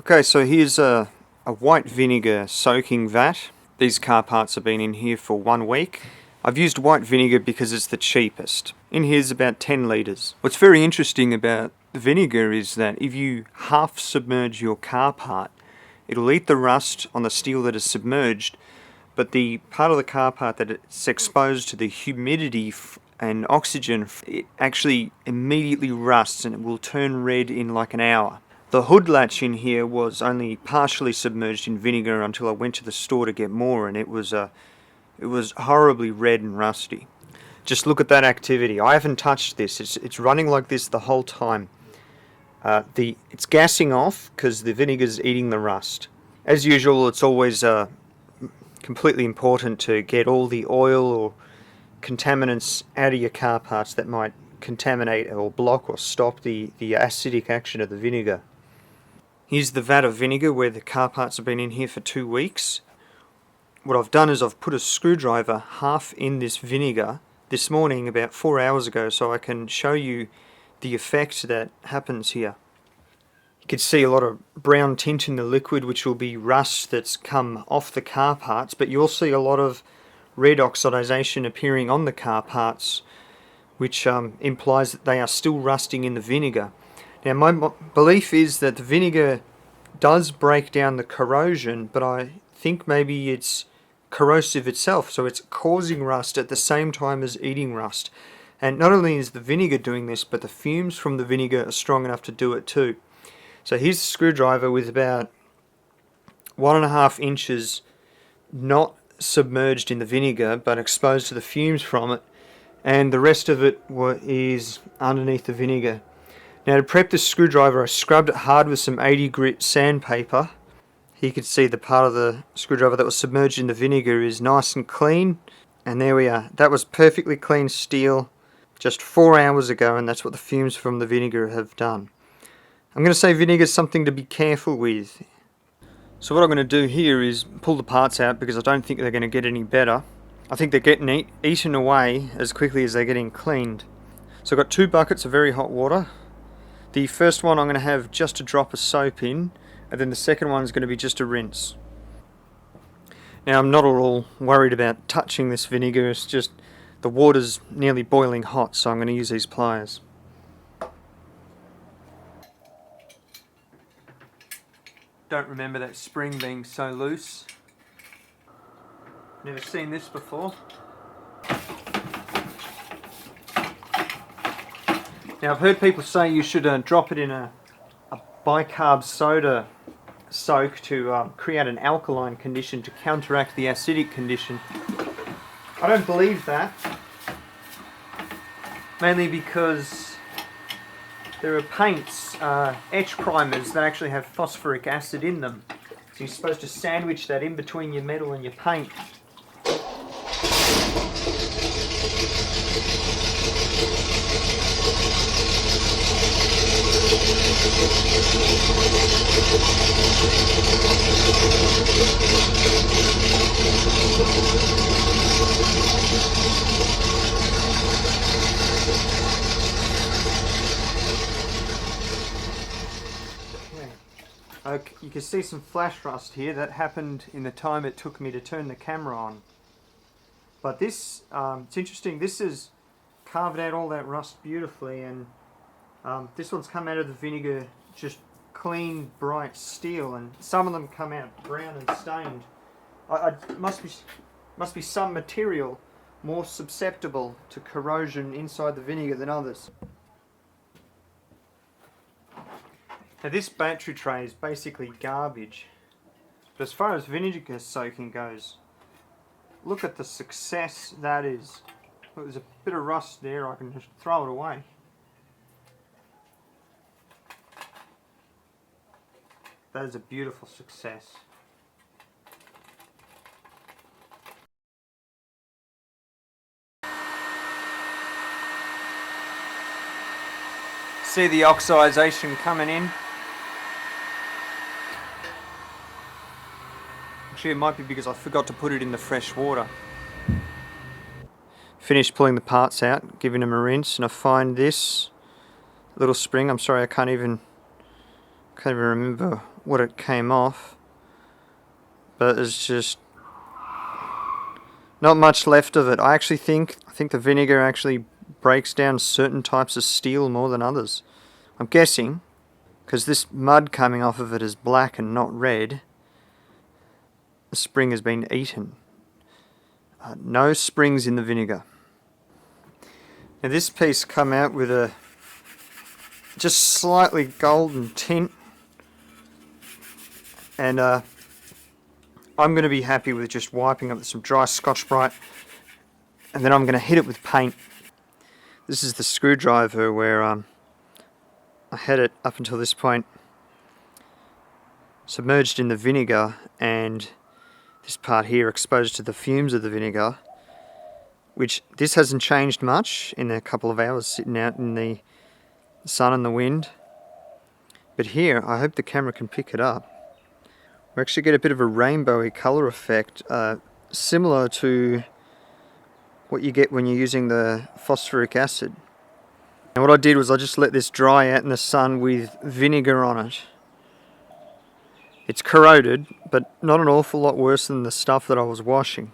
Okay, so here's a white vinegar soaking vat. These car parts have been in here for 1 week. I've used white vinegar because it's the cheapest. In here's about 10 litres. What's very interesting about the vinegar is that if you half submerge your car part, it'll eat the rust on the steel that is submerged, but the part of the car part that it's exposed to the humidity and oxygen, it actually immediately rusts and it will turn red in like an hour. The hood latch in here was only partially submerged in vinegar until I went to the store to get more, and it was horribly red and rusty. Just look at that activity. I haven't touched this. It's running like this the whole time. It's gassing off because the vinegar's eating the rust. As usual, it's always completely important to get all the oil or contaminants out of your car parts that might contaminate or block or stop the acidic action of the vinegar. Here's the vat of vinegar where the car parts have been in here for 2 weeks. What I've done is I've put a screwdriver half in this vinegar this morning about 4 hours ago, so I can show you the effect that happens here. You can see a lot of brown tint in the liquid, which will be rust that's come off the car parts, but you'll see a lot of red oxidization appearing on the car parts, which implies that they are still rusting in the vinegar. Now, my belief is that the vinegar does break down the corrosion, but I think maybe it's corrosive itself, so it's causing rust at the same time as eating rust. And not only is the vinegar doing this, but the fumes from the vinegar are strong enough to do it too. So here's a screwdriver with about 1.5 inches not submerged in the vinegar, but exposed to the fumes from it, and the rest of it is underneath the vinegar. Now, to prep this screwdriver, I scrubbed it hard with some 80 grit sandpaper. Here you can see the part of the screwdriver that was submerged in the vinegar is nice and clean. And there we are. That was perfectly clean steel just 4 hours ago, and that's what the fumes from the vinegar have done. I'm going to say vinegar is something to be careful with. So what I'm going to do here is pull the parts out because I don't think they're going to get any better. I think they're getting eaten away as quickly as they're getting cleaned. So I've got 2 buckets of very hot water. The first one I'm going to have just a drop of soap in, and then the second one is going to be just a rinse. Now, I'm not at all worried about touching this vinegar, it's just the water's nearly boiling hot, so I'm going to use these pliers. Don't remember that spring being so loose. Never seen this before. Now, I've heard people say you should drop it in a bicarb soda soak to create an alkaline condition to counteract the acidic condition. I don't believe that, mainly because there are paints, etch primers that actually have phosphoric acid in them. So you're supposed to sandwich that in between your metal and your paint. Okay, you can see some flash rust here. That happened in the time it took me to turn the camera on. But this, it's interesting, this has carved out all that rust beautifully, and this one's come out of the vinegar just clean, bright steel, and some of them come out brown and stained. Must be some material more susceptible to corrosion inside the vinegar than others. Now, this battery tray is basically garbage, but as far as vinegar soaking goes, look at the success that is. Look, there's a bit of rust there, I can just throw it away. That is a beautiful success. See the oxidization coming in? Actually, it might be because I forgot to put it in the fresh water. Finished pulling the parts out, giving them a rinse, and I find this little spring, I'm sorry I can't even Can't even remember what it came off, but it's just not much left of it. I think the vinegar actually breaks down certain types of steel more than others. I'm guessing, because this mud coming off of it is black and not red, the spring has been eaten. No springs in the vinegar. Now this piece come out with a just slightly golden tint, and I'm going to be happy with just wiping up with some dry Scotch-Brite, and then I'm going to hit it with paint. This is the screwdriver where I had it up until this point submerged in the vinegar, and this part here exposed to the fumes of the vinegar, which this hasn't changed much in a couple of hours sitting out in the sun and the wind. But here, I hope the camera can pick it up. We actually get a bit of a rainbowy colour effect, similar to what you get when you're using the phosphoric acid. And what I did was I just let this dry out in the sun with vinegar on it. It's corroded, but not an awful lot worse than the stuff that I was washing.